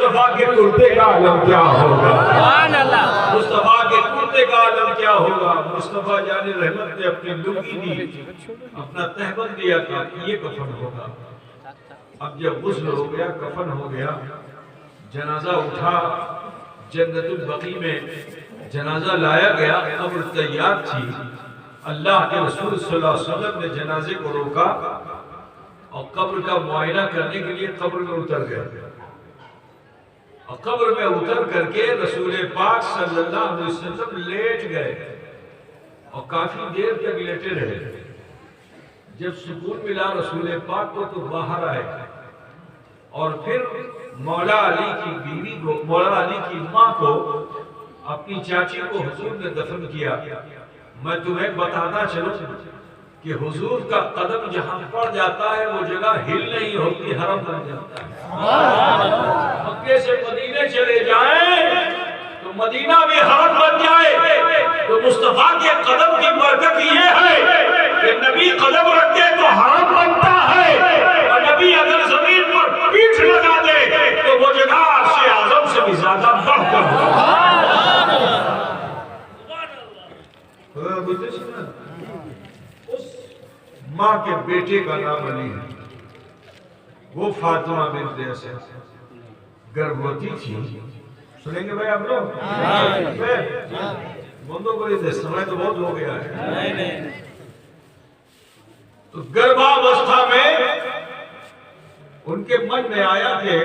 مصطفیٰ کے کرتے کا عالم کیا ہوگا؟ مصطفیٰ کے کرتے کا عالم کیا ہوگا؟ مصطفیٰ جان رحمت نے اپنی لنگی دی، اپنا تہبند دیا تھا کہ یہ کفن ہوگا۔ اب جب غسل ہو گیا، کفن ہو گیا، جنازہ اٹھا، جنت البقیع میں جنازہ لایا گیا، قبر تیار تھی۔ اللہ کے رسول صلی اللہ علیہ وسلم نے جنازے کو روکا اور قبر کا معائنہ کرنے کے لیے قبر میں اتر گئے، اور قبر میں اتر کر کے رسول پاک صلی اللہ علیہ وسلم لیٹ گئے اور کافی دیر تک لیٹے رہے۔ جب سکون ملا رسول پاک کو تو باہر آئے اور پھر مولا علی کی بیوی کو، مولا علی کی ماں کو، اپنی چاچی کو حضور نے دفن کیا۔ میں تمہیں بتانا چلوں کہ حضور کا قدم جہاں پڑ جاتا ہے وہ جگہ ہل نہیں ہوتی، حرم بن جاتا ہے۔ مکے سے مدینے چلے جائیں تو مدینہ بھی حرم بن جائے۔ تو مصطفیٰ کے قدم کی برکت یہ ہے کہ نبی قدم رکھتے تو حرم بنتا ہے، اور نبی اگر زمین پر پیٹھ لگا دے تو وہ جگہ عرش اعظم سے بھی زیادہ بڑھ کر ہوگا۔ اس ماں کے بیٹے کا نام علی ہے، وہ فاطمہ بنت اسد گربوتی تھی۔ سنیں گے بھائی آپ لوگ؟ بندوں کو یہ سمجھ تو بہت ہو گیا ہے۔ تو گربھاوستھا میں ان کے من میں آیا کہ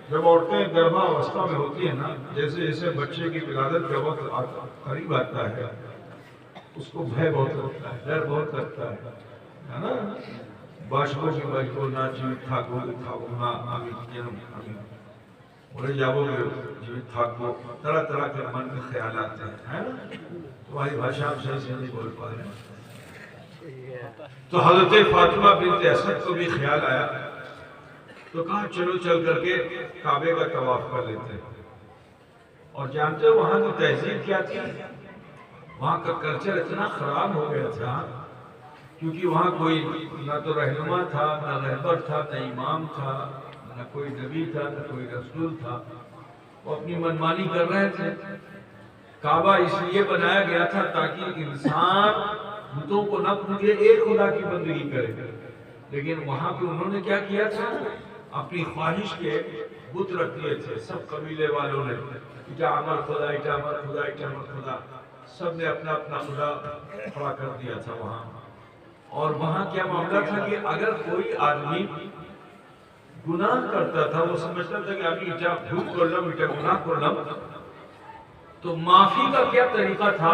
جب عورتیں گربھاوستھا میں ہوتی ہیں نا، جیسے جیسے بچے کی ولادت کا وقت قریب آتا ہے، اس کو بھے بہت لگتا ہے، ڈر بہت لگتا ہے نا؟ باشکو کی باشکو نا جیوت تھاکو تھاکو نا آمی جنم آمی بولے جاؤ گے جیوت تھاکو، طرح طرح کے من میں خیالات ہیں۔ تمہاری بھاشا ہم صحیح سے نہیں بول پا رہے ہیں۔ تو حضرت فاطمہ بنت اسد کو بھی خیال آیا، تو کہا چلو چل کر کے کعبے کا طواف کر لیتے ہیں۔ اور جانتے ہو وہاں کی تہذیب کیا تھی؟ وہاں کا کلچر اتنا خراب ہو گیا تھا کیونکہ وہاں کوئی نہ تو رہنما تھا، نہ رہبر تھا، نہ امام تھا، نہ کوئی نبی تھا، نہ کوئی رسول تھا۔ وہ اپنی منمانی کر رہے تھے۔ کعبہ اس لیے بنایا گیا تھا تاکہ انسان بتوں کو نہ پوجے، ایک خدا کی بندگی کرے۔ لیکن وہاں پہ انہوں نے کیا کیا تھا؟ اپنی خواہش کے بت رکھ دیے تھے۔ سب قبیلے والوں نے اٹا امر خدا، اٹا امر خدا، اٹا امر خدا، سب نے اپنا اپنا خدا کھڑا کر دیا تھا وہاں۔ اور وہاں کیا معاملہ تھا کہ اگر کوئی آدمی گناہ کرتا تھا، وہ سمجھتا تھا کہ ابھی اٹا بھول کر لم، اٹا گناہ کر لم، تو معافی کا کیا طریقہ تھا؟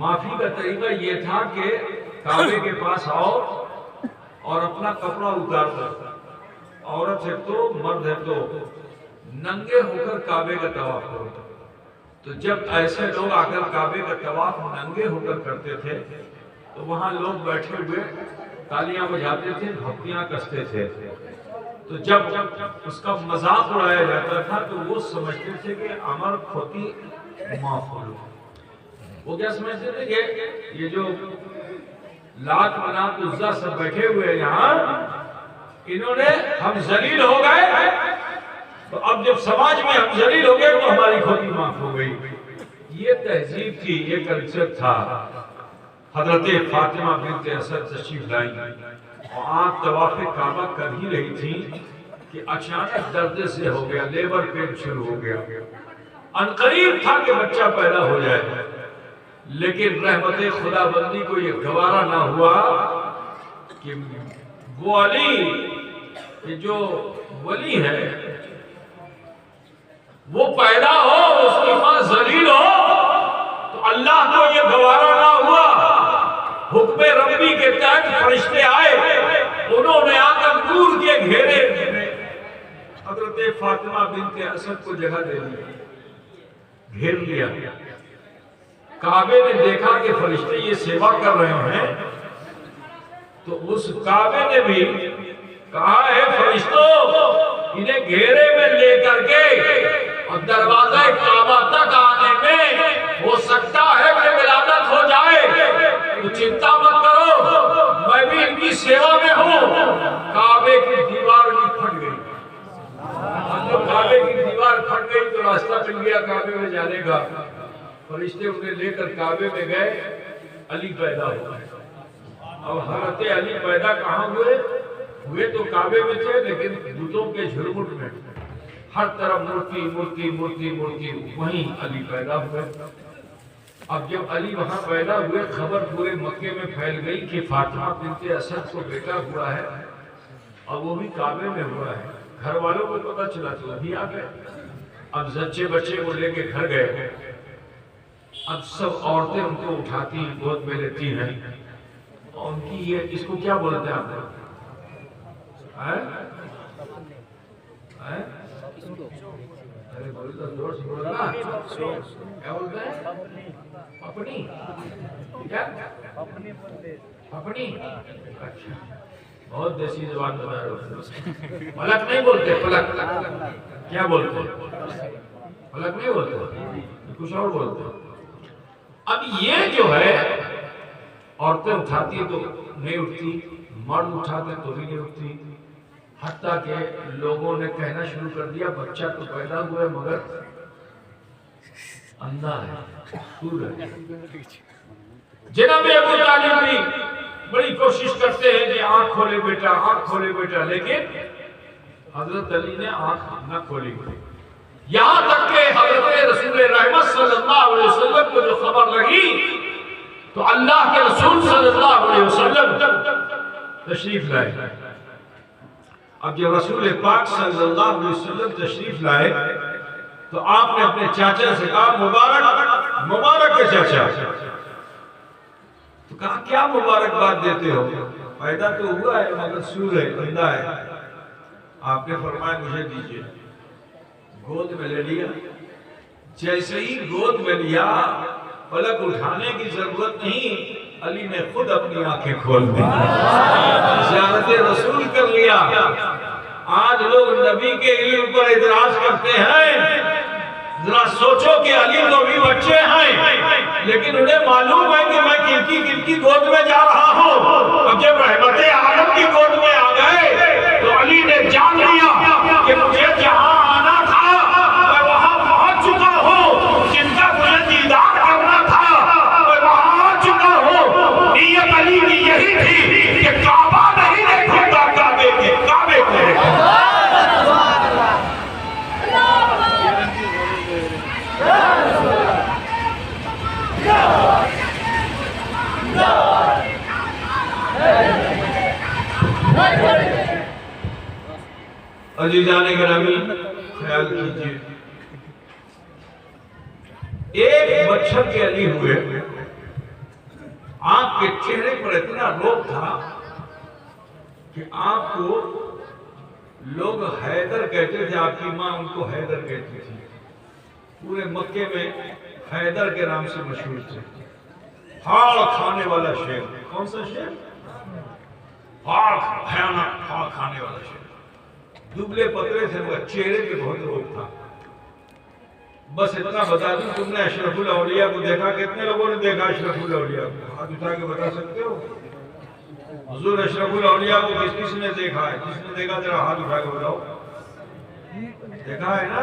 معافی کا طریقہ یہ تھا کہ کعبے کے پاس آؤ اور اپنا کپڑا اتار دو، عورت ہے تو مرد ہے تو ننگے ہو کر کعبے کا طواف کرو۔ تو جب ایسے لوگ آ کر کعبے کا طواف ننگے ہو کر کرتے تھے تو وہاں لوگ بیٹھے ہوئے تالیاں بجاتے تھے، بھپتیاں کستے تھے۔ تو جب اس کا مذاق اڑایا جاتا تھا تو وہ سمجھتے تھے کہ امر کھوتی معاف ہو۔ وہ کیا سمجھتے تھے کہ یہ جو لات منات عزا سب بیٹھے ہوئے یہاں، انہوں نے ہم ذلیل ہو گئے، تو اب جب سماج میں ہم ذلیل ہو گئے تو ہماری کھوتی معاف ہو گئی۔ یہ تہذیب تھی، یہ کلچر تھا۔ حضرت فاطمہ بنت اسد تشریف لائیں اور آپ طواف کعبہ کر ہی رہی تھی کہ اچانک درد سے ہو گیا، لیبر پین شروع ہو گیا۔ عنقریب تھا کہ بچہ پیدا ہو جائے، لیکن رحمت خدا بندی کو یہ گوارا نہ ہوا کہ وہ علی کہ جو ولی ہے وہ پیدا ہو، اس کی ماں ذلیل ہو، تو اللہ کو یہ گوارا نہ ہوا۔ حکم ربی کے تحت فرشتے آئے، انہوں نے آ کر نور کے گھیرے حضرت فاطمہ بنت اسد کو جگہ دے دی، گھیر لیا۔ کعبے نے دیکھا کہ فرشتے یہ سیوا کر رہے ہیں، تو اس کعبے نے بھی کہا ہے فرشتوں انہیں گھیرے میں لے کر کے اور دروازہ کعبہ تک آنے میں ہو سکتا ہے کہ ولادت ہو جائے، تو چنتا مت کرو، میں بھی ان کی سیوا میں ہوں۔ کعبے کی دیوار بھی پھٹ گئی، جو مل گیا کعبے میں جانے کا، فرشتے انہیں لے کر کعبے میں گئے، علی پیدا ہو گئے۔ اب حضرت علی پیدا کہاں ہوئے تو کعبے میں تھے، لیکن بتوں کے جھرمٹ میں، ہر طرف مورتی مورتی مورتی مورتی، وہیں علی پیدا ہوئے۔ اب جب علی وہاں پیدا ہوئے، خبر پورے مکے میں پھیل گئی کہ فاطمہ بنت اسد کو بیٹا ہوا ہے، اور وہ بھی کعبے میں ہوا ہے۔ گھر والوں کو پتہ چلا تو ابھی آ گئے، اب زچے بچے کو لے کے گھر گئے۔ اب سب عورتیں ان کو اٹھاتی گود میں لیتی ہیں، اور ان کی یہ، اس کو کیا بولتے ہیں آپ لوگ؟ ارے بولو تو زور سے بولو نا، کیا بولتے ہیں؟ اپنی کیا؟ اپنی؟ اچھا، بہت دیسی زبان بتا رہے ہو۔ پلک نہیں بولتے، پلک کیا بولتے ہیں؟ پلک نہیں بولتے، کچھ اور بولتے ہیں۔ اب یہ جو ہے عورتیں اٹھاتی تو نہیں اٹھتی، مرد اٹھاتے تو بھی نہیں اٹھتی، حتیٰ کہ لوگوں نے کہنا شروع کر دیا بچہ تو پیدا ہوا ہے مگر اندھا ہے، سور ہے۔ جناب ابو طالب بھی بڑی کوشش کرتے ہیں کہ آنکھ کھولے بیٹا، آنکھ کھولے بیٹا، لیکن حضرت علی نے آنکھ نہ کھولی۔ یہاں تک کہ حضرت رسول رحمت صلی اللہ علیہ وسلم کو جو خبر لگی تو اللہ کے رسول صلی اللہ علیہ وسلم تشریف لائے۔ اب جب رسول پاک صلی اللہ علیہ وسلم تشریف لائے تو آپ نے اپنے چاچا سے کہا مبارک مبارک کے چاچا، تو کہا کیا مبارک بات دیتے ہو، پیدا تو ہوا ہے مگر سور ہے، اندھا ہے۔ آپ نے فرمایا مجھے دیجئے، گود میں لے لیا۔ جیسے ہی گود میں لیا، پلک اٹھانے کی ضرورت نہیں، علی نے خود اپنی آنکھیں کھول دی، زیارت رسول کر لیا۔ آج لوگ نبی کے علم پر اعتراض کرتے ہیں، ذرا سوچو کہ علی تو بھی بچے ہیں، لیکن انہیں معلوم ہے کہ میں کن کی گود میں جا رہا ہوں۔ اب جب رحمت عالم کی گود میں آ گئے تو علی نے جان لیا کہ مجھے جہاں آنا تھا میں وہاں پہنچ چکا ہوں، جن کا مجھے دیدار کرنا تھا میں وہاں آ چکا ہوں۔ نیت علی کی یہی تھی کہ کعبہ نہیں دیکھوں گا، کعبے کو دیکھوں۔ عزیزان گرامی خیال کیجئے، ایک بچہ کے علی ہوئے، آپ کے چہرے پر اتنا روب تھا کہ آپ کو لوگ حیدر کہتے تھے، آپ کی ماں ان کو حیدر کہتی تھی، پورے مکے میں حیدر کے نام سے مشہور تھے۔ پھاڑ کھانے والا شیر، کون سا شیر؟ پھاڑ کھانے والا شیر، دبلے پتلے سے، وہ چہرے پہ بہت روب تھا۔ بس اتنا بتا دوں، تم نے اشرف الاولیاء کو دیکھا؟ کتنے لوگوں نے دیکھا اشرف الاولیاء کو؟ ہاتھ اٹھا کے بتا سکتے ہو؟ حضور اشرف الاولیاء کو کس نے دیکھا ہے؟ جس نے دیکھا ذرا ہاتھ اٹھا کے بتاؤ۔ دیکھا ہے نا؟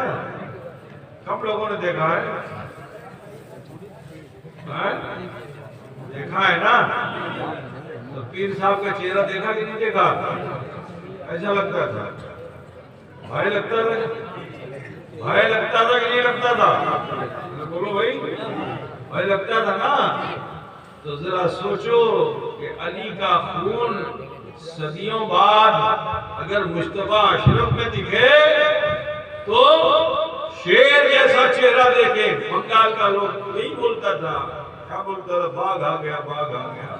کم لوگوں نے دیکھا ہے؟ دیکھا ہے نا؟ تو پیر صاحب کا چہرہ دیکھا کہ نہیں دیکھا؟ ایسا لگتا تھا، بھائی لگتا تھا، بھائی لگتا تھا کہ نہیں لگتا تھا؟ بولو بھائی، بھائی لگتا تھا نا؟ تو ذرا سوچو کہ علی کا خون صدیوں بعد اگر مصطفیٰ اشرف میں دکھے تو شیر جیسا چہرہ دیکھے۔ بنگال کا لوگ نہیں بولتا تھا، کیا بولتا تھا؟ باغ آ گیا، باغ آ گیا،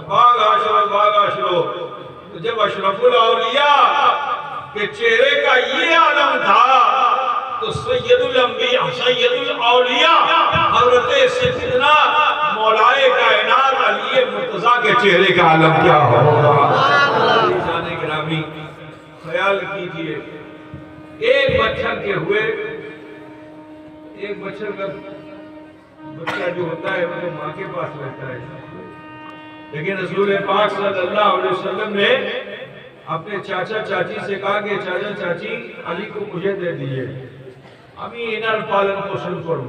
باغ آشرف، باغ آشرف۔ تو جب اشرف الاولیاء کے چہرے کا یہ عالم تھا تو سید الانبیاء، سید الاولیاء حضرت سیدنا مولائے کائنات علی مرتضیٰ کے چہرے کا عالم کیا ہوگا؟ جانے گرامی خیال کیجئے، ایک بچہ کے ہوئے، ایک بچہ کا بچہ جو ہوتا ہے وہ ماں کے پاس رہتا ہے، لیکن رسول پاک صلی اللہ علیہ وسلم نے اپنے چاچا چاچی سے کہا کہ چاچا چاچی علی کو مجھے دے دیئے۔ আমি এনার পালন পোষণ করব।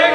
1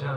4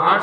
8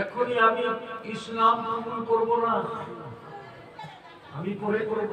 এখনই আমি ইসলাম কবুল করব না, আমি পরে করব।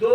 2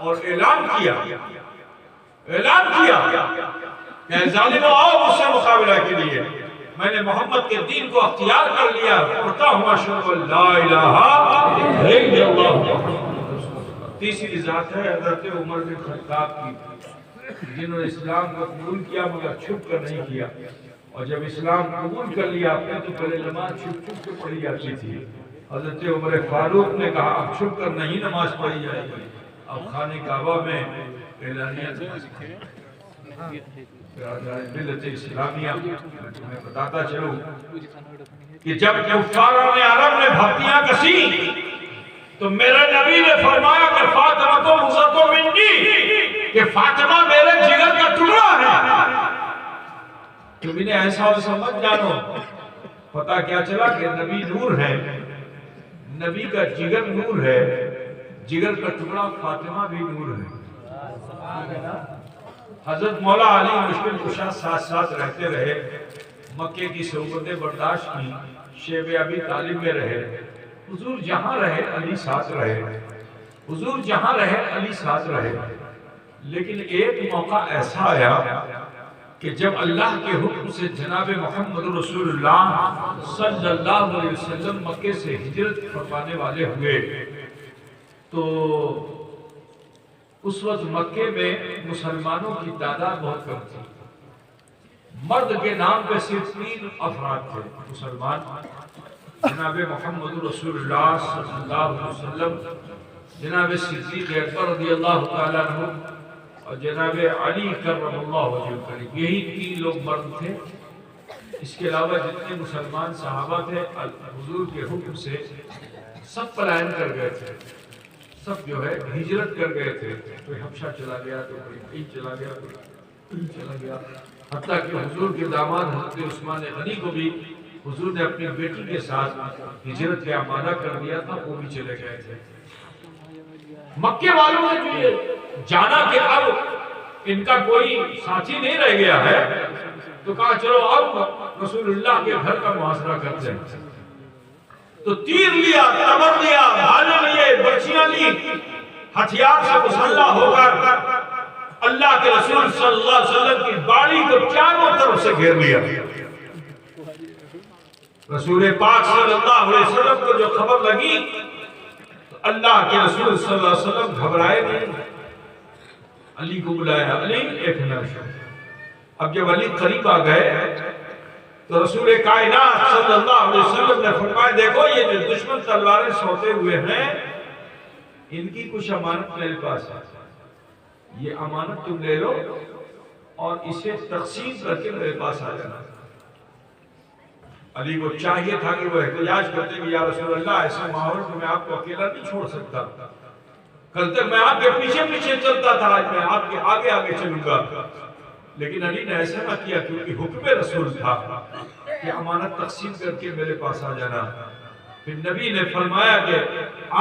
اور اعلان کیا کہ ظالموں آؤ مجھ سے مقابلہ کے لیے، میں نے محمد کے دین کو اختیار کر لیا، پڑھتا ہوں اشہد ان لا الہ الا اللہ۔ تیسری ذات ہے حضرت عمر بن خطاب کی، جنہوں نے اسلام کو قبول کیا مگر چھپ کر نہیں کیا، اور جب اسلام قبول کر لیا آپ نے تو پہلے نماز چھپ کے پڑھی جاتی تھی۔ حضرت عمر فاروق نے کہا اب چھپ کر نہیں نماز پڑھی جائے گی، اب خانہ کعبہ میں اعلانیہ ملت اسلامیہ۔ میں بتاتا چلوں کہ جب کفاران عرب نے بھرتیاں کسی تو میرے نبی نے فرمایا کہ فاطمہ تو مزت منی، کہ فاطمہ میرے جگر کا ٹکڑا ہے۔ تم انہیں ایسا اور سمجھ جانو، پتہ کیا چلا کہ نبی نور ہے، نبی کا جگر نور ہے، جگر کا ٹکڑا فاطمہ بھی نور ہے۔ حضرت مولا علی مشکل کشا ساتھ ساتھ رہتے رہے، مکے کی صحبتیں برداشت کی، شیب ابی طالب میں رہے، حضور جہاں رہے علی ساتھ رہے، حضور جہاں رہے علی ساتھ رہے۔ لیکن ایک موقع ایسا آیا کہ جب اللہ کے حکم سے جناب محمد رسول اللہ صلی اللہ علیہ وسلم مکے سے ہجرت فرمانے والے ہوئے تو اس وقت مکے میں مسلمانوں کی تعداد بہت کم تھی، مرد کے نام پہ صرف 3 افراد تھے مسلمان، جناب محمد رسول اللہ صلی اللہ علیہ وسلم، جناب صدیق اکبر رضی اللہ تعالیٰ عنہ، اور جناب علی کرم اللہ وجہ کریم، یہی 3 لوگ مرد تھے۔ اس کے علاوہ جتنے مسلمان صحابہ تھے حضور کے حکم سے سب پلائن کر گئے تھے، سب جو ہے ہجرت کر گئے تھے، کوئی حبشہ چلا گیا تو کوئی کہیں چلا گیا، کوئی کہیں چلا گیا، حتیٰ کہ حضور کے داماد حضرت عثمان غنی کو بھی حضور نے اپنی بیٹی کے ساتھ ہجرت کا آمادہ کر دیا تھا، وہ بھی چلے گئے تھے۔ مکے والوں نے جو یہ جانا کہ اب ان کا کوئی ساتھی نہیں رہ گیا ہے تو کہا چلو اب رسول اللہ کے گھر کا محاصرہ کرتے ہیں، تو تیر لیا، تبر لیا، بھالے لیے، برچیاں لی، ہتھیار سے مسلح ہو کر اللہ کے رسول صلی اللہ علیہ وسلم کی باڑی کو چاروں طرف سے گھیر لیا۔ رسول پاک صلی اللہ علیہ وسلم کو جو خبر لگی تو اللہ کے رسول صلی اللہ علیہ وسلم گھبرائے نہیں، علی کو بلایا، علی ایک منٹ۔ اب جب علی قریب آ گئے تو رسول کائنات صلی اللہ علیہ وسلم نے فرمایا دیکھو یہ جو دشمن تلواریں سوتے ہوئے ہیں ان کی کچھ امانت میرے پاس ہے، یہ امانت تم لے لو اور اسے تقسیم کر کے میرے پاس آ جانا۔ علی کو چاہیے تھا کہ وہ احتجاج کرتے کہ یا رسول اللہ ایسا ماحول میں میں آپ کو اکیلا نہیں چھوڑ سکتا، کل تک میں آپ کے پیچھے پیچھے چلتا تھا، آج میں آپ کے آگے آگے چلوں گا۔ لیکن علی نے ایسا نہ کیا کیونکہ حکم رسول تھا کہ امانت تقسیم کر کے میرے پاس آ جانا۔ پھر نبی نے فرمایا کہ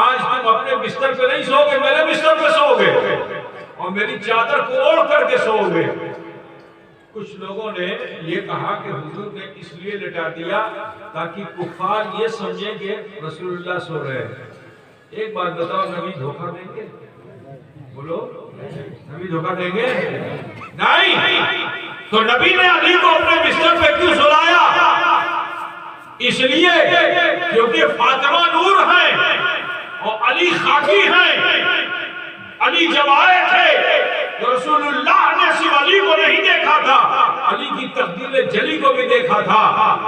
آج تم اپنے بستر پہ نہیں سو گے، میرے بستر پہ سو گے اور میری چادر کو اوڑھ کر کے سو گے۔ کچھ لوگوں نے یہ کہا کہ حضور نے اس لیے لٹا دیا تاکہ کفار یہ سمجھیں کہ رسول اللہ سو رہے ہیں۔ ایک بات بتاؤ، نبی دھوکہ دیں گے؟ بولو، نبی دھوکہ دیں گے؟ نہیں۔ تو نبی نے علی کو اپنے بستر پہ کیوں سلایا؟ اس لیے کیونکہ فاطمہ نور ہیں اور علی خاکی ہیں۔ علی جب آئے تھے تو رسول اللہ نے صرف علی کو نہیں دیکھا تھا، علی کی تقدیر جلی کو بھی دیکھا تھا۔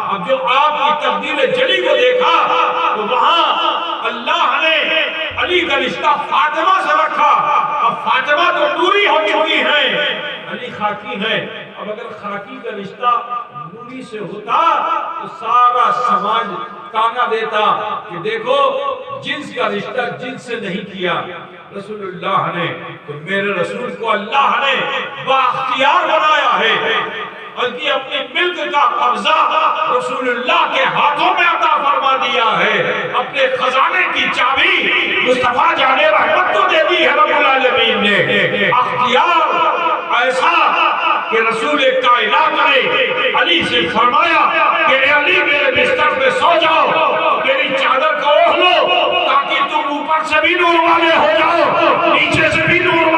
اب جو آپ کی تقدیر جلی کو دیکھا تو وہاں اللہ نے علی کا رشتہ فاطمہ سے رکھا۔ اب فاطمہ تو نوری ہو چکی ہیں، علی خاکی ہیں۔ اب اگر خاکی کا رشتہ نوری سے ہوتا تو سارا سماج تانا دیتا کہ دیکھو جنس کا رشتہ جنس سے نہیں کیا رسول اللہ نے، تو میرے رسول کو اللہ نے بااختیار بنایا ہے، بلکہ اپنے ملک کا قبضہ رسول اللہ کے ہاتھوں میں عطا فرما دیا ہے۔ اپنے خزانے کی چابی مصطفیٰ جان رحمت کو دے دی ہے رب العالمین نے۔ اختیار ایسا کہ رسول کائنات نے علی سے فرمایا کہ اے علی میرے بستر پہ سو جاؤ، میری چادر کو اوڑھ لو تاکہ تم اوپر سے بھی نور والے ہو جاؤ، نیچے سے بھی نور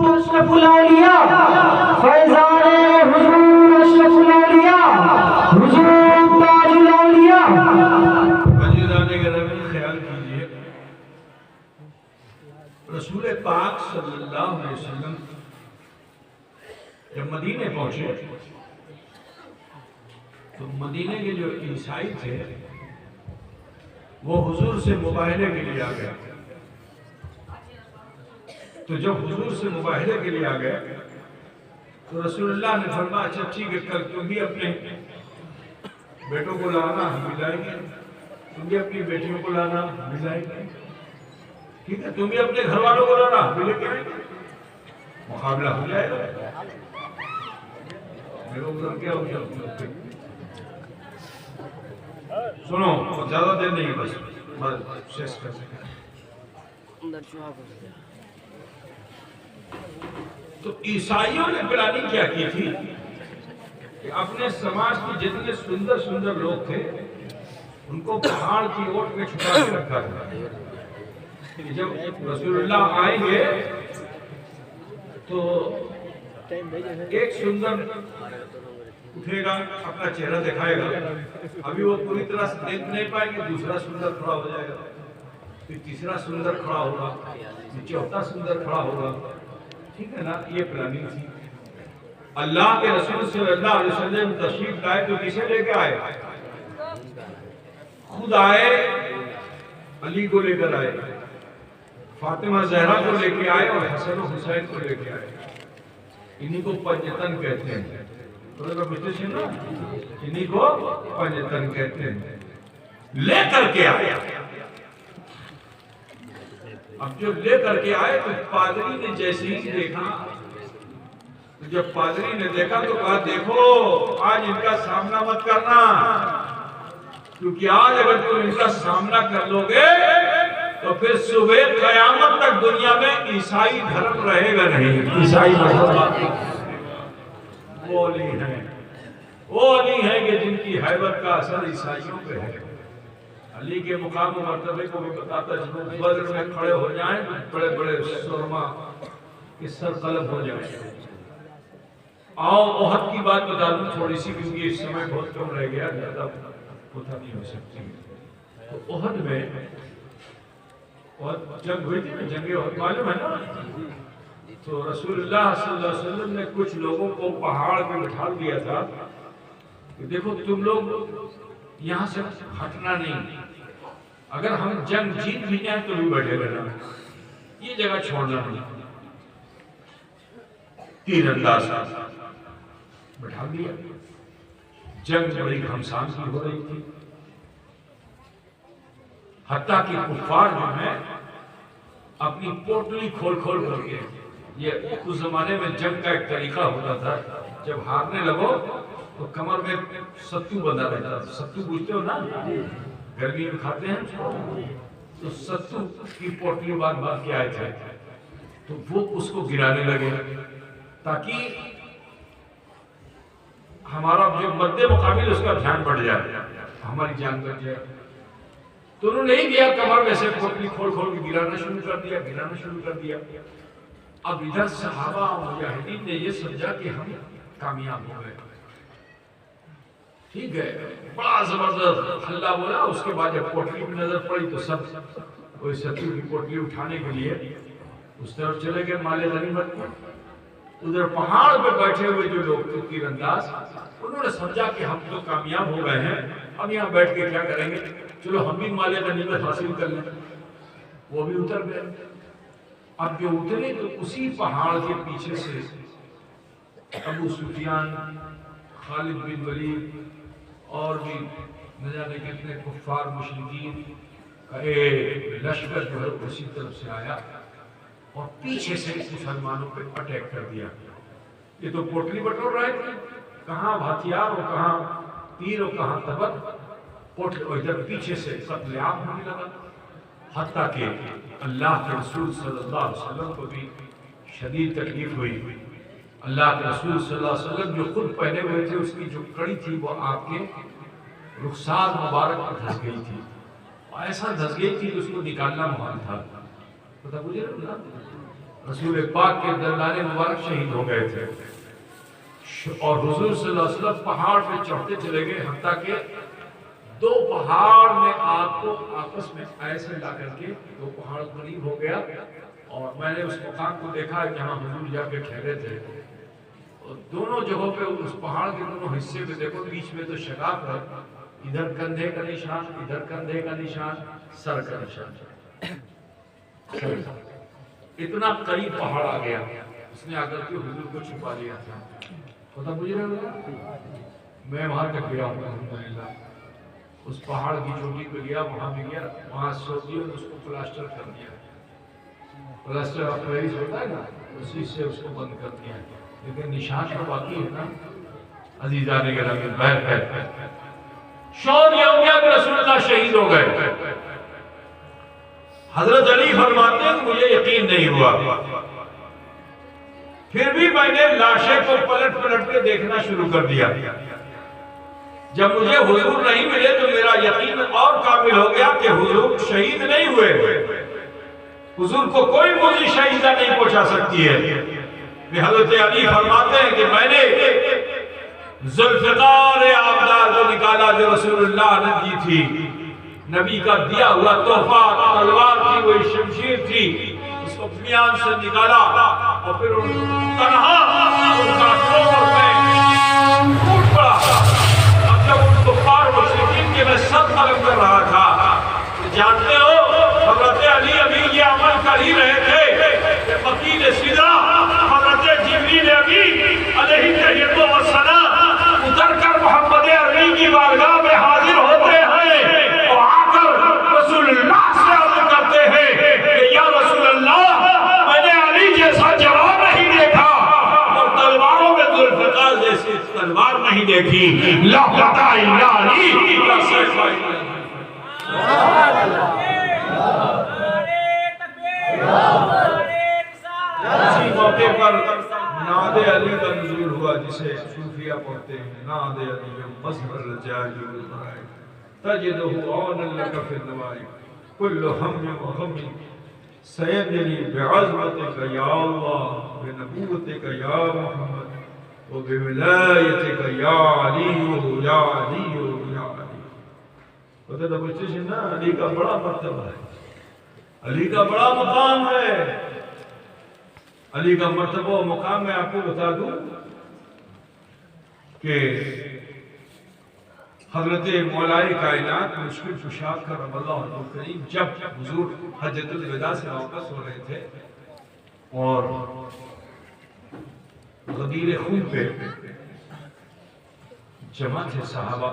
اشرف الاولیاء فیضان حضور اشرف الاولیاء حضور تاج الاولیاء. عزیزان گرامی خیال کیجئے رسول پاک صلی اللہ علیہ وسلم جب مدینے پہنچے تو مدینے کے جو عیسائی تھے وہ حضور سے مباہلے کے لیے آ گئے. تو جب حضور سے مباہلے کے لیے آ گئے تو رسول اللہ نے فرمایا اچھا ٹھیک ہے کل تم بھی اپنے بیٹوں کو لانا ہم بھی لائیں گے, تم بھی اپنی بیٹیوں کو لانا ہم بھی لائیں گے, ٹھیک ہے تم بھی اپنے گھر والوں کو لانا ہم بھی لے کے آئیں گے, مقابلہ ہو جائے گا. میرے ادھر کیا ہو جائے سنو زیادہ دیر نہیں بس شیش کر سکتے. تو عیسائیوں نے پلاننگ کیا کی تھی کہ اپنے سماج کے جتنے سندر سندر لوگ تھے ان کو پہاڑ کی اوٹ میں چھپا کے رکھا تھا کہ جب رسول اللہ آئیں گے تو ایک سندر اٹھے گا اپنا چہرہ دکھائے گا, ابھی وہ پوری طرح سے دیکھ نہیں پائیں گے, دوسرا سندر کھڑا ہو جائے گا, پھر تیسرا سندر کھڑا ہوگا, پھر چوتھا سندر کھڑا ہوگا. ٹھیک ہے نا, یہ پلاننگ تھی. اللہ کے رسول صلی اللہ علیہ وسلم تشریف لائے تو کسے لے کے آئے؟ خود آئے, علی کو لے کر آئے, فاطمہ زہرا کو لے کے آئے اور حسن و حسین کو لے کے آئے. انہی کو پنجتن کہتے ہیں. انہی کو پنجتن کہتے ہیں. لے کر کے آئے. اب جو لے کر کے آئے تو پادری نے جیسے ہی دیکھا, جب پادری نے دیکھا تو کہا دیکھو آج ان کا سامنا مت کرنا, کیونکہ آج اگر تم ان کا سامنا کر لو گے تو پھر صبح قیامت تک دنیا میں عیسائی دھرم رہے گا نہیں. عیسائی مذہب وہ نہیں ہے کہ جن کی حیبت کا اثر عیسائیوں پہ ہے. علی کے مقام و مرتبے کو بھی بتاتا ہے, جب بدر میں کھڑے ہو جائیں تو بڑے بڑے سرما کے سر قلب ہو جائیں. آؤ احد کی بات بتا دوں تھوڑی سی, کیونکہ اس سمے بہت کم رہ گیا, زیادہ پتہ نہیں ہو سکتی. تو احد میں جنگ ہوئی تھی نا, جنگ احد معلوم ہے نا. تو رسول اللہ صلی اللہ علیہ وسلم نے کچھ لوگوں کو پہاڑ پہ بٹھا دیا تھا کہ دیکھو تم لوگ یہاں سے ہٹنا نہیں, اگر ہم جنگ جیت بھی جائیں تو بھی بیٹھے رہنا, یہ جگہ چھوڑنا نہیں. تیر انداز بٹھا دیا. جنگ بڑی گھمسان کی ہو رہی تھی, حتیٰ کہ کفار جو ہیں اپنی پوٹلی کھول کھول کر کے, یہ اس زمانے میں جنگ کا ایک طریقہ ہوتا تھا, جب ہارنے لگو تو کمر میں ستو بندھا رہتا تھا. ستو بوجھتے ہو نا, گرمی میں کھاتے ہیں, تو ستو کی پوٹلی بات کے آئے تھے, تو وہ اس کو گرانے لگے تاکہ ہمارا جو مد مقابل اس کا دھیان بڑھ جائے, ہماری جان بچ جائے. تو انہوں نے نہیں دیا, کمر میں سے پوٹلی کھول کھول کے گرانا شروع کر دیا. اب ادھر صحابہ مجاہدین نے یہ سمجھا کہ ہم کامیاب ہو گئے. ٹھیک ہے, بڑا زبردست ہلہ بولا. اس کے بعد جب پوٹلی کی نظر پڑی تو سب کوئی ستو کی پوٹلی اٹھانے کے لیے اس طرف چلے گئے مال غنیمت میں. ادھر پہاڑ پہ بیٹھے ہوئے جو لوگ تھے تیر انداز, انہوں نے سمجھا کہ ہم تو کامیاب ہو گئے ہیں, اب یہاں بیٹھ کے کیا کریں گے, چلو ہم بھی مال غنیمت حاصل کر لیں. وہ بھی اتر گئے. اب جو اترے تو اسی پہاڑ کے پیچھے سے ابو سفیان, خالد بن ولید اور بھی نہ جانے کتنے کفار مشرکین کا ایک لشکر جو ہے اسی طرف سے آیا اور پیچھے سے مسلمانوں پہ اٹیک کر دیا. یہ تو پوٹلی بٹور رہے تھے, کہاں ہتھیار اور کہاں تیر اور کہاں تبر, پوٹلی ادھر پیچھے سے قتل عام ہونے لگا. حتیٰ کہ اللہ کے رسول صلی اللہ علیہ وسلم کو بھی شدید تکلیف ہوئی. اللہ کے رسول صلی اللہ علیہ وسلم جو خود پہنے ہوئے تھے اس کی جو کڑی تھی وہ آپ کے رخسار مبارک پر دھس گئی تھی, ایسا دھس گئی تھی کہ اس کو نکالنا محال تھا. پتہ مجھے نا رسول پاک کے دندان مبارک شہید ہو گئے تھے اور حضور صلی اللہ علیہ وسلم پہاڑ پہ چڑھتے چلے گئے حتیٰ کہ دو پہاڑ میں آپ کو آپس میں ایسے لا کر کے دو پہاڑ قریب ہو گیا اور میں نے اس مقام کو دیکھا جہاں حضور جا کے ٹھہرے تھے اور دونوں جگہوں پہ اس پہاڑ کے دونوں حصے میں دیکھو بیچ میں تو شگاف ہے ادھر کندھے کا نشان ادھر کندھے کا نشان سر کا نشان اتنا قریب پہاڑ آ گیا اس نے آ کر کے حضور کو چھپا لیا تھا پتہ مجھے رہا میں وہاں تک گیا ہوں الحمدللہ اس پہاڑ کی چوٹی پہ گیا وہاں بھی گیا وہاں سوچی اور اس کو پلاسٹر کر دیا پلاسٹر اپریز ہوتا ہے نا اسی سے اس کو بند کر دیا لیکن نشان تو باقی ہے نا عزیزان گرامی بہر شور یہ ہو گیا کہ رسول اللہ شہید ہو گئے حضرت علی فرماتے ہیں کہ مجھے یقین نہیں ہوا پھر بھی میں نے لاشیں کو پلٹ پلٹ کے دیکھنا شروع کر دیا جب مجھے حضور نہیں ملے تو میرا یقین اور کامل ہو گیا کہ حضور شہید نہیں ہوئے حضور کو کوئی موجی شہیدہ نہیں پہنچا سکتی ہے حضرت علی فرماتے ہیں کہ میں نے ذوالفقار آبدار کو نکالا جو رسول اللہ نے دی تھی نبی کا دیا ہوا تحفہ تلوار تھی وہی شمشیر تھی اس کو میان سے نکالا اور پھر تنہا ان کا ٹوکر میں ٹوٹ پڑا اب جب ان کو پار مشرکین کے میں سب قلم کر رہا تھا جانتے ہو حضرت علی ابھی یہ عمل کر ہی رہے تھے کہ وکیل سدرا حضرت جبریل امین علیہ السلام اتر کر محمد عربی کی بارگاہ میں حاضر ہوتے ہیں اور آ کر رسول اللہ سے عرض کرتے ہیں کہ یا رسول اللہ میں نے علی جیسا جواب نہیں دیکھا اور تلواروں میں ذوالفقار جیسی تلوار نہیں دیکھی لا قطع الا علی لا سیف الا اسی موقع پر نعت علی کا نزول ہوا جسے صوفیہ پڑھتے ہیں نعت علی مظہر الجاج والمرائے تجدہ عون لک فی النوائی کل ہم و غم سیدنی بعظمتک یا اللہ بنبوتک یا محمد و بولایتک یا علی یا علی یا علی پتہ تو بچے سے نا علی کا بڑا مرتبہ ہے علی کا بڑا مقام ہے علی کا مرتبہ و مقام میں آپ کو بتا دوں کہ حضرت مولائی کائنات مشکل کشا کرم اللہ علیہ کریم جب حضور حجۃ الوداع سے واپس ہو رہے تھے اور غدیر خون پہ جمع تھے صحابہ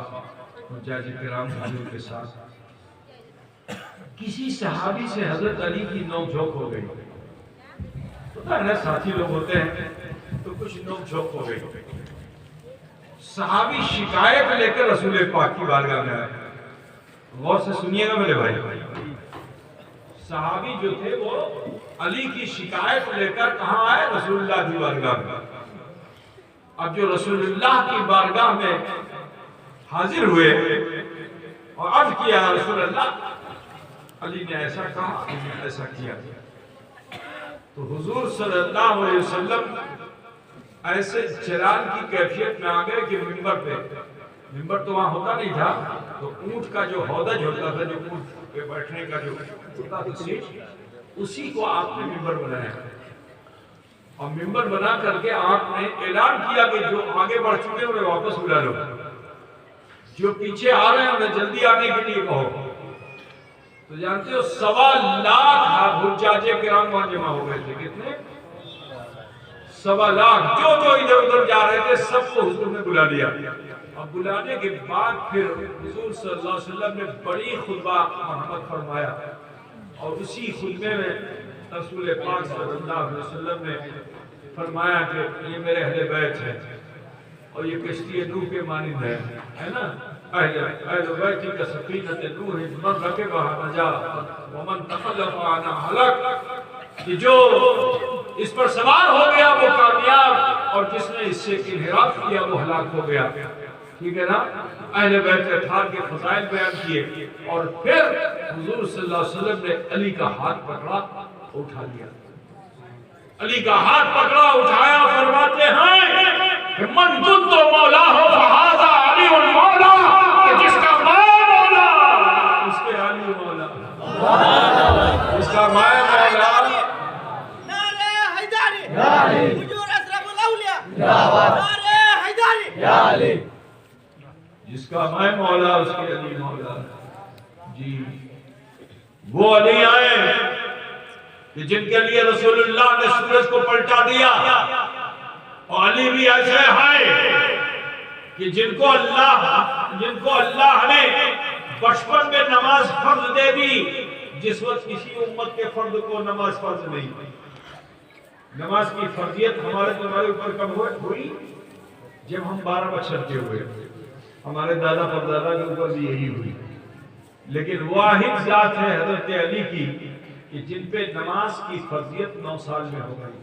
حجاج کرام حضور کے ساتھ کسی صحابی سے حضرت علی کی نوک جھوک ہو گئی پتہ ہے نا ساتھی لوگ ہوتے ہیں تو کچھ نوک جھوک ہو گئی صحابی شکایت لے کر رسول پاک کی بارگاہ میں آئے غور سے سنیے گا میرے بھائی صحابی جو تھے وہ علی کی شکایت لے کر کہاں آئے رسول اللہ کی بارگاہ میں اب جو رسول اللہ کی بارگاہ میں حاضر ہوئے اور عرض کیا رسول اللہ علی نے ایسا کہا ایسا کیا تو حضور صلی اللہ علیہ وسلم ایسے جلال کی کیفیت میں آگئے کہ منبر پہ منبر تو وہاں ہوتا نہیں تھا تو اونٹ کا جو ہودج ہوتا تھا جو اونٹ پہ بیٹھنے کا جو ہوتا تھا سیٹ اسی کو آپ نے منبر بنایا اور منبر بنا کر کے آپ نے اعلان کیا کہ جو آگے بڑھ چکے انہیں واپس بلا لو جو پیچھے آ رہے ہیں انہیں جلدی آنے کے لیے کہو تو جانتے ہو 1.25 لاکھ حجاج کرام وہاں جمع ہو گئے تھے کتنے 1.25 لاکھ جو ادھر ادھر جا رہے تھے سب کو حضور نے بلا لیا اب بلانے کے بعد پھر حضور صلی اللہ علیہ وسلم نے بڑی خطبہ مرحمت فرمایا اور اسی خطبے میں رسول پاک صلی اللہ علیہ وسلم نے فرمایا کہ یہ میرے اہل بیت ہیں اور یہ کشتی نوح کے مانند ہے نا اہل بیت کا سفینۃ نوح من رکبها نجا ومن تخلف عنها ہلاک کہ جو اس پر سوار ہو گیا وہ کامیاب اور جس نے اس سے انحراف کیا وہ ہلاک ہو گیا ٹھیک ہے نا اہل بیت اطہار کے فضائل بیان کیے اور پھر حضور صلی اللہ علیہ وسلم نے علی کا ہاتھ پکڑا اٹھا لیا، علی کا ہاتھ پکڑا، اٹھایا، فرماتے ہیں کہ من کنت مولا ہو فہذا علی المولا، کہ جس کا میں مولا اس کے علی مولا، جس کا میں مولا نعرہ حیدری حضور اشرف الاولیاء، نعرہ حیدری، جس کا میں مولا اس کے علی مولا۔ جی وہ علی آئے کہ جن کے لیے رسول اللہ نے سورج کو پلٹا دیا، اور علی بھی ایسے ہیں کہ جن کو اللہ نے بچپن میں نماز فرض دے دی، جس وقت کسی امت کے فرد کو نماز فرض نہیں۔ نماز کی فرضیت تمہارے اوپر کب ہوئی؟ جب ہم 12 بچر کے ہوئے، ہمارے دادا پردادا کے اوپر بھی یہی ہوئی، لیکن واحد ذات ہے حضرت علی کی کہ جن پہ نماز کی فرضیت 9 سال میں ہو گئی۔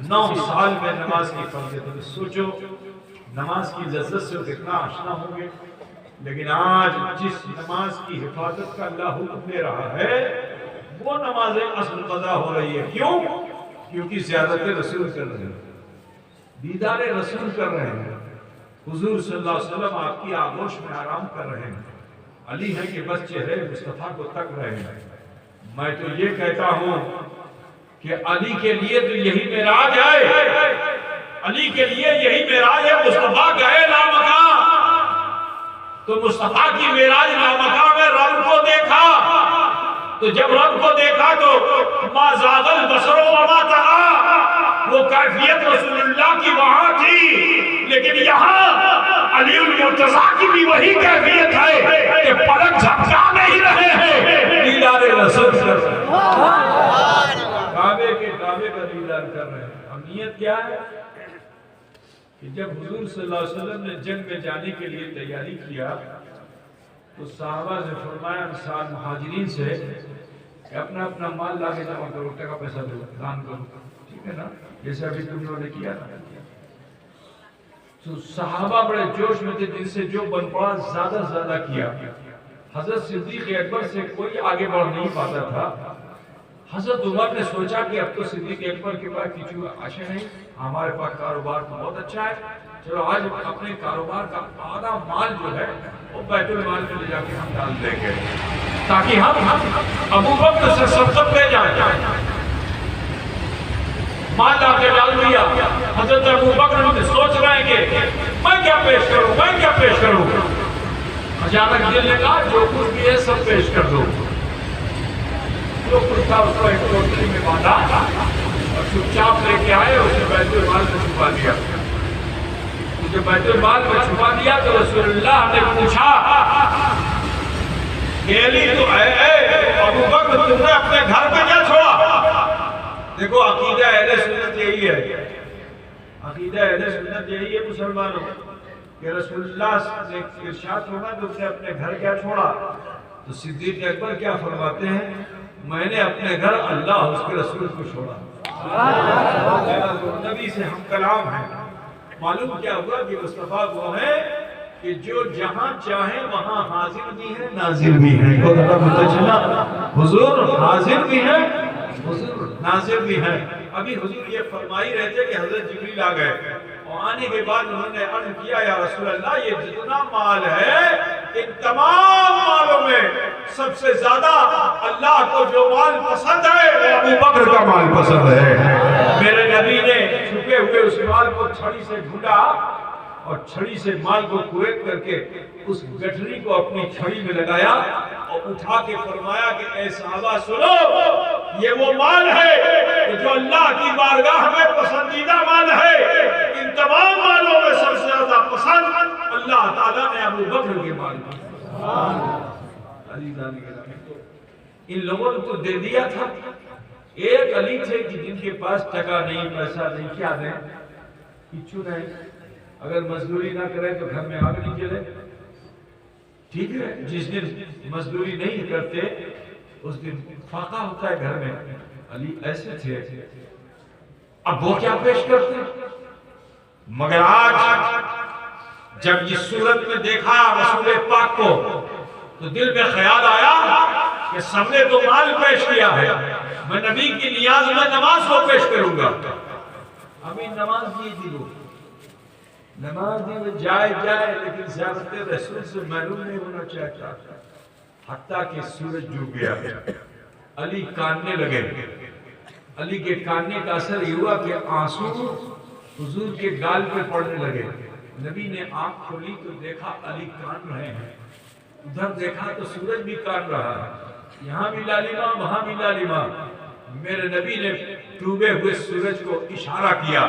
9 سال میں نماز کی فرضیت، سوچو نماز کی لذت سے کتنا آشنا ہوں گے، لیکن آج جس نماز کی حفاظت کا اللہ حکم دے رہا ہے وہ نماز اصل قضا ہو رہی ہے۔ کیوں؟ کیونکہ زیادت رسول کر رہے ہیں، دیدار رسول کر رہے ہیں، حضور صلی اللہ علیہ وسلم آپ کی آغوش میں آرام کر رہے ہیں، علی ہے کہ بس چہرے مصطفیٰ کو تک رہے ہیں۔ میں تو یہ کہتا ہوں کہ علی کے لیے تو یہی معراج ہے، علی کے لیے یہی معراج ہے۔ مصطفیٰ گئے لامکاں، تو مصطفیٰ کی معراج لامکاں میں رب کو دیکھا، تو جب رب کو دیکھا تو ما زاغ البصر وما طغى، وہ کیفیت رسول اللہ کی وہاں تھی، لیکن یہاں علی المرتضیٰ کی بھی وہی کیفیت ہے کہ پلک جھپکا نہیں رہے ہیں، دیدار رسول کر رہے ہیں، کعبے کا دیدار کر رہے ہیں۔ اب نیت کیا ہے کہ جب حضور صلی اللہ علیہ وسلم نے جنگ میں جانے کے لیے تیاری کیا تو صحابہ سے فرمایا انصار مہاجرین سے کہ اپنا اپنا مال لا کے جمع کرو، ٹکا پیسہ دو، دان کرو، ٹھیک ہے نا، جیسے ابھی تم لوگوں نے کیا نا۔ تو صحابہ بڑے جوش میں تھے، جن سے جو بن پڑا زیادہ زیادہ کیا۔ حضرت صدیق اکبر سے کوئی آگے بڑھ نہیں پاتا تھا۔ حضرت عمر نے سوچا کہ اب تو صدیق اکبر کے پاس کچھ آشے نہیں، ہمارے پاس کاروبار تو بہت اچھا ہے، چلو آج اپنے کاروبار کا آدھا مال جو ہے وہ بیت المال میں لے جا کے ہم ڈال دیں گے تاکہ ہم ابو بکر سے سبقت لے جائیں۔ مال لا کے ڈال دیا۔ حضرت ابو بکر سوچ رہے ہیں کہ میں کیا پیش کروں، میں کیا پیش کروں۔ اچانک دل نے کہا جو کچھ بھی ہے سب پیش کر دو۔ جو کچھ تھا اس کو ایک ٹوکری میں باندھا اور چپ چاپ لے کے آئے، اسے بیت المال میں چھپا دیا۔ جب بیت المال میں چھپا دیا تو رسول اللہ نے پوچھا کہ علی تو ابو بکر تم نے اپنے گھر پہ کیا چھوڑا؟ دیکھو عقیدہ اہل سنت یہی ہے، عقیدہ اہل سنت یہی ہے مسلمانوں کہ رسول اللہ سے ارشاد ہوگا تو اس نے اپنے گھر کیا چھوڑا؟ تو صدیق اکبر کیا فرماتے ہیں؟ میں نے اپنے گھر اللہ اس کے رسول کو چھوڑا۔ نبی سے ہم کلام ہیں۔ معلوم کیا ہوا کہ مصطفیٰ وہ ہے کہ جو جہاں چاہیں وہاں حاضر بھی ہیں ناظر بھی ہیں۔ حضور حاضر بھی ہیں، حضور ناظر بھی ہیں۔ ابھی حضور یہ فرمائی رہے تھے کہ حضرت جبریل آ گئے اور آنے کے بعد انہوں نے عرض کیا یا رسول اللہ یہ جتنا مال ہے ان تمام مالوں میں سب سے زیادہ اللہ کو جو مال پسند ہے وہ ابو بکر کا مال پسند ہے۔ میرے نبی نے چھپے ہوئے اس مال کو چھڑی سے ڈھونڈا اور چھڑی سے مال کو کوریت کر کے اس گٹھری کو اپنی چھڑی میں لگایا اور اٹھا کے فرمایا کہ اے صحابہ سنو، یہ وہ مال ہے کہ جو اللہ کی بارگاہ میں پسندیدہ مال ہے۔ ان تمام مالوں میں سب سے زیادہ پسند اللہ تعالیٰ نے ابو بکر کے مال کو۔ ان لوگوں نے تو دے دیا تھا۔ ایک علی تھے کہ جن کے پاس ٹکا نہیں، پیسہ نہیں، کیا دیں؟ کچھ نہیں۔ اگر مزدوری نہ کرے تو گھر میں آگ نہیں جلے، ٹھیک ہے؟ جس دن مزدوری نہیں کرتے اس دن فاقہ ہوتا ہے گھر میں۔ علی ایسے تھے۔ اب وہ کیا پیش کرتے؟ مگر آج جب یہ صورت میں دیکھا رسول پاک کو تو دل میں خیال آیا کہ سب نے تو مال پیش کیا ہے، میں نبی کی نیاز میں نماز کو پیش کروں گا۔ ابھی نماز دی وہ نماز دی وہ جائے لیکن زیارت رسول سے محروم نہیں ہونا چاہتا، حتیٰ کہ سورج ڈوب گیا، علی کاننے لگے۔ علی کے کاننے کا اثر یہ ہوا کہ آنسو حضور کے گال پہ پڑنے لگے۔ نبی نے آنکھ کھولی تو دیکھا علی کان رہے ہیں، ادھر دیکھا تو سورج بھی کان رہا ہے، یہاں بھی لالیما وہاں بھی لالیما۔ میرے نبی نے ڈوبے ہوئے سورج کو اشارہ کیا،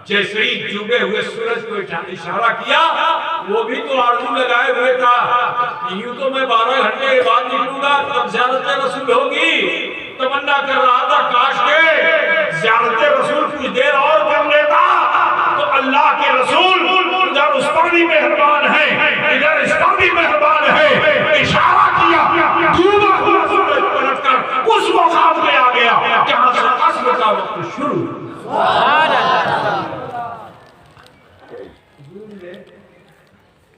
جیسے ہی ڈوبے ہوئے سورج کو اشارہ کیا، وہ بھی تو آرزو لگائے ہوئے تھا، یوں تو میں 12 گھنٹے کے بعد نکلوں گا تب زیارت رسول ہوگی۔ تمنا کر رہا تھا کاش کے زیارت رسول کچھ دیر اور کر لیتا تو اللہ کے رسول ادھر اس پر بھی مہربان ہے، ادھر اس پر بھی مہربان ہے۔ اشارہ کیا، ڈوبا ہوا سورج پلٹ کر اس مقام پہ آ گیا جہاں سے عصر کا وقت شروع۔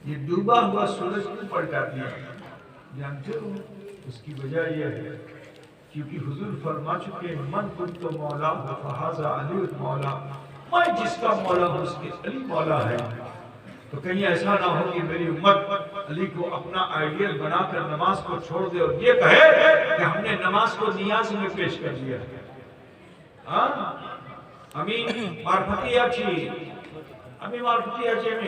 یہ ڈوبا ہوا سورج کیوں پلٹا دیا؟ جانتے ہو اس کی وجہ یہ ہے کیونکہ حضور فرما چکے من کنت مولا فہذا علی مولا، میں جس کا مولا ہوں اس کے علی مولا ہے۔ تو کہیں ایسا نہ ہو کہ میری امت علی کو اپنا آئیڈیل بنا کر نماز کو چھوڑ دے اور یہ کہے کہ ہم نے نماز کو نیاز میں پیش کر دیا۔ আমি মারফতি আছি, আমি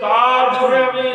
তারপরে আমি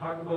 থাকবো।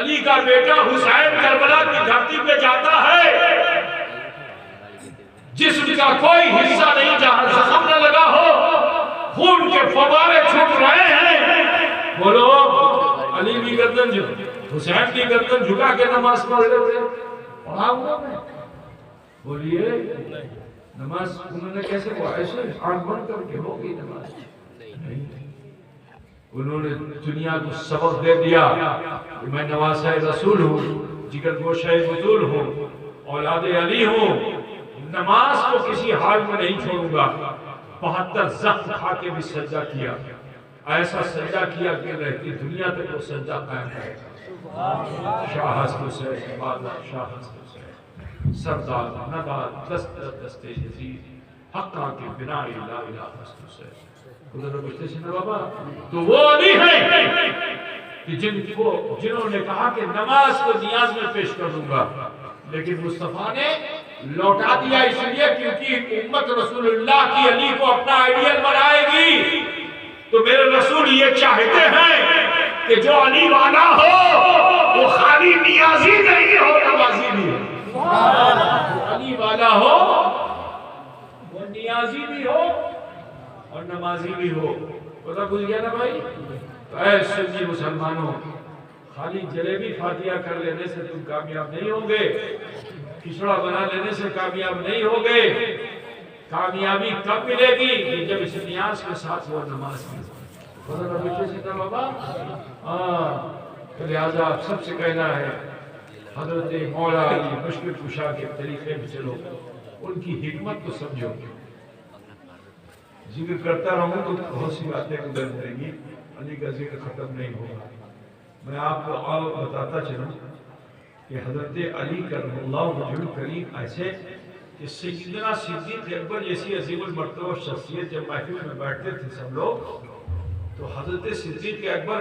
علی کا بیٹا حسین کربلا کی دھرتی پہ جاتا ہے، جسم کا کوئی حصہ نہیں جہاں زخم نہ لگا ہو، خون کے فوارے چھوٹ رہے ہیں، بولو علی بھی گردن حسین کی گردن جھکا کے نماز پڑھ رہے تھے، پڑھا ہوا میں؟ بولیے نماز انہوں نے کیسے پڑھا؟ ایسے آنکھ بند کر کے ہوگی نماز؟ نہیں، انہوں نے دنیا کو سبق دے دیا کہ میں نواسہ رسول ہوں، جگر گوشہ بطول ہوں، اولاد علی ہوں، نماز کو کسی حال میں نہیں چھوڑوں گا۔ 72 زخم کھا کے بھی سجدہ کیا، ایسا سجدہ کیا کہ رہتی دنیا تک وہ سجدہ قائم ہے۔ شاہ حسن حسین، بادشاہ شاہ حسن حسین، سردار ندار دست دست یزید، حقا کے بنا لا الہ حسن حسین۔ خدا بچتے سے نا بابا، تو وہ علی ہیں کہ جنہوں نے کہا کہ نماز کو نیاز میں پیش کر دوں گا، لیکن مصطفیٰ نے لوٹا دیا اس لیے کیونکہ امت رسول اللہ کی علی کو اپنا آئیڈیل بنائے گی۔ تو میرے رسول یہ چاہتے ہیں کہ جو علی والا ہو وہ خالی نیازی نہیں ہو، نمازی بھی ہو۔ علی والا ہو وہ نیازی بھی ہو اور نمازی بھی ہو۔ پتہ بھول گیا نا بھائی؟ تو اے سنی مسلمانوں، خالی جلیبی فاتحہ کر لینے سے تم کامیاب نہیں ہوں گے، کھچڑا بنا لینے سے کامیاب نہیں ہوں گے۔ کامیابی کب ملے گی؟ جب اس نیاز کے ساتھ وہ نماز کی۔ پتہ بچے سے نا بابا؟ لہذا آپ سب سے کہنا ہے حضرت مولا علی مشکل کشا کے طریقے میں چلو، ان کی حکمت کو سمجھو۔ ذکر کرتا رہوں تو بہت سی باتیں گزر جائیں گی، علی کا ذکر ختم نہیں ہوگا۔ میں آپ کو اور بتاتا چلوں کہ حضرت علی کرم اللہ وجہ کریم ایسے کہ سیدنا صدیق اکبر جیسی عظیم المرتبہ شخصیت جب محفل میں بیٹھتے تھے سب لوگ، تو حضرت صدیق اکبر